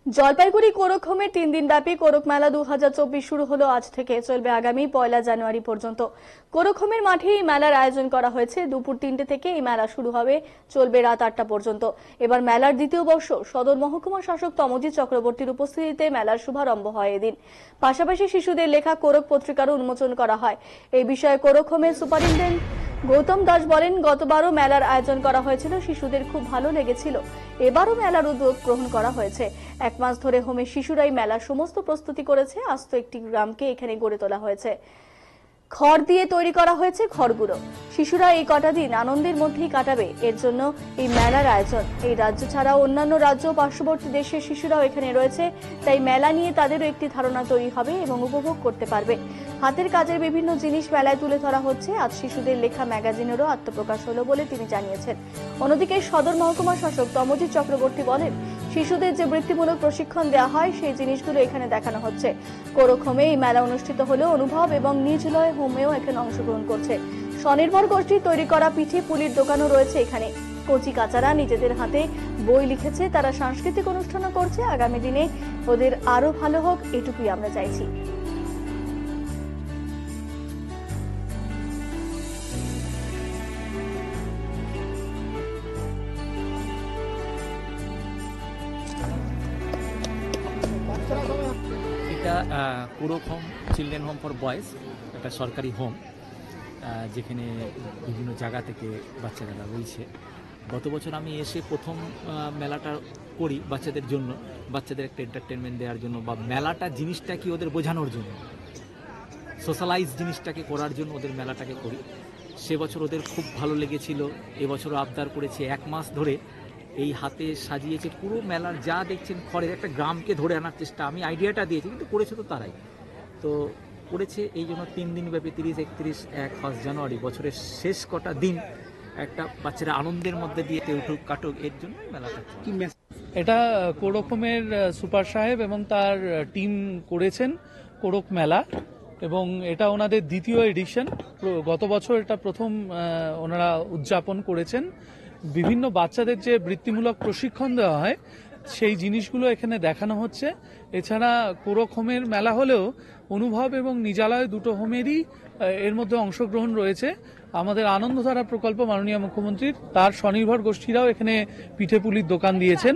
জলপাইগুড়ি কোরক হোমের 3 দিন ব্যাপী কোরক মেলা 2024 শুরু হলো আজ থেকে, চলবে আগামী 1 জানুয়ারি পর্যন্ত। কোরক হোমের মাঠে এই মেলার আয়োজন করা হয়েছে। দুপুর 3টে থেকে এই মেলা শুরু হবে, চলবে রাত 8টা পর্যন্ত। এবার মেলার দ্বিতীয় বর্ষ সদর মহকুমা শাসক তমজিৎ চক্রবর্তীর উপস্থিতিতে মেলার শুভারম্ভ হয় এদিন। পাশাপাশি শিশুদের লেখা কোরক পত্রিকারও উন্মোচন করা হয়। এই বিষয়ে কোরক হোমের সুপারিনটেন্ডেন্ট গৌতম দাস বলেন, গতবারও মেলার আয়োজন করা হয়েছিল, শিশুদের খুব ভালো লেগেছিল। এবারও মেলার উদ্যোগ গ্রহণ করা হয়েছে। 1 মাস ধরে হোমের শিশুরাই মেলার সমস্ত প্রস্তুতি করেছে। আস্ত একটি গ্রামকে এখানে গড়ে তোলা হয়েছে। খড় দিয়ে তৈরি করা হয়েছে ঘরগুলো। শিশুরা এই কটা দিন আনন্দের মধ্যেই কাটাবে, এর জন্য এই মেলার আয়োজন। এই রাজ্য ছাড়াও অন্যান্য রাজ্য পার্শ্ববর্তী দেশের শিশুরাও এখানে রয়েছে, তাই মেলা নিয়ে তাদেরও একটি ধারণা তৈরি হবে এবং উপভোগ করতে পারবে। হাতের কাজের বিভিন্ন জিনিস মেলায় তুলে ধরা হচ্ছে। আজ শিশুদের লেখা ম্যাগাজিনেরও আত্মপ্রকাশ হলো বলে তিনি জানিয়েছেন। অন্যদিকে সদর মহকুমা শাসক তমজিৎ চক্রবর্তী বলেন, শিশুদের যে বৃত্তিমূলক প্রশিক্ষণ দেওয়া হয় সেই জিনিসগুলো এখানে দেখানো হচ্ছে। কোরক হোমে এই মেলা অনুষ্ঠিত হলেও অনুভব এবং নিজলয় হোমেও এখানে অংশগ্রহণ করছে। স্বনির্ভর গোষ্ঠীর তৈরি করা পিঠে পুলির দোকানও রয়েছে এখানে। কচি কাচারা নিজেদের হাতে বই লিখেছে, তারা সাংস্কৃতিক অনুষ্ঠানও করছে। আগামী দিনে ওদের আরো ভালো হোক, এটুকুই আমরা চাইছি। এটা Korak home children home for boys, একটা সরকারি হোম যেখানে বিভিন্ন জায়গা থেকে বাচ্চারা রয়েছে। গত বছর আমি এসে প্রথম মেলাটা করি বাচ্চাদের জন্য, বাচ্চাদের একটা এন্টারটেনমেন্ট দেওয়ার জন্য, বা মেলাটা জিনিসটা কি ওদের বোঝানোর জন্য, সোশ্যালাইজ জিনিসটাকে করার জন্য ওদের মেলাটাকে করি। সে বছর ওদের খুব ভালো লেগেছিল। এবছরও আবদার করেছে। 1 মাস ধরে এই হাতে সাজিয়েছে পুরো মেলার, যা দেখছেন খড়ের একটা গ্রামকে ধরে আনার চেষ্টা। আমি আইডিয়াটা দিয়েছি, কিন্তু করেছে তো তারাই। তো করেছে এই জন্য 3 দিন ব্যাপী 30, 31, 1 জানুয়ারি বছরের শেষ কটা দিন একটা বাচ্চারা আনন্দের মধ্যে দিয়ে উঠুক কাটুক, এর জন্য মেলাটা। এটা কোরক হোমের সুপার সাহেব এবং তার টিম করেছেন কোরক মেলা, এবং এটা ওনাদের দ্বিতীয় এডিশন। গত বছর এটা প্রথম ওনারা উদযাপন করেছেন। বিভিন্ন বাচ্চাদের যে বৃত্তিমূলক প্রশিক্ষণ দেওয়া হয় সেই জিনিসগুলো এখানে দেখানো হচ্ছে। এছাড়া কোরক হোমের মেলা হলেও অনুভব এবং নিজালয় দুটো হোমেরই এর মধ্যে অংশগ্রহণ রয়েছে। আমাদের আনন্দধারা প্রকল্প মাননীয় মুখ্যমন্ত্রীর, তার স্বনির্ভর গোষ্ঠীরাও এখানে পিঠেপুলির দোকান দিয়েছেন।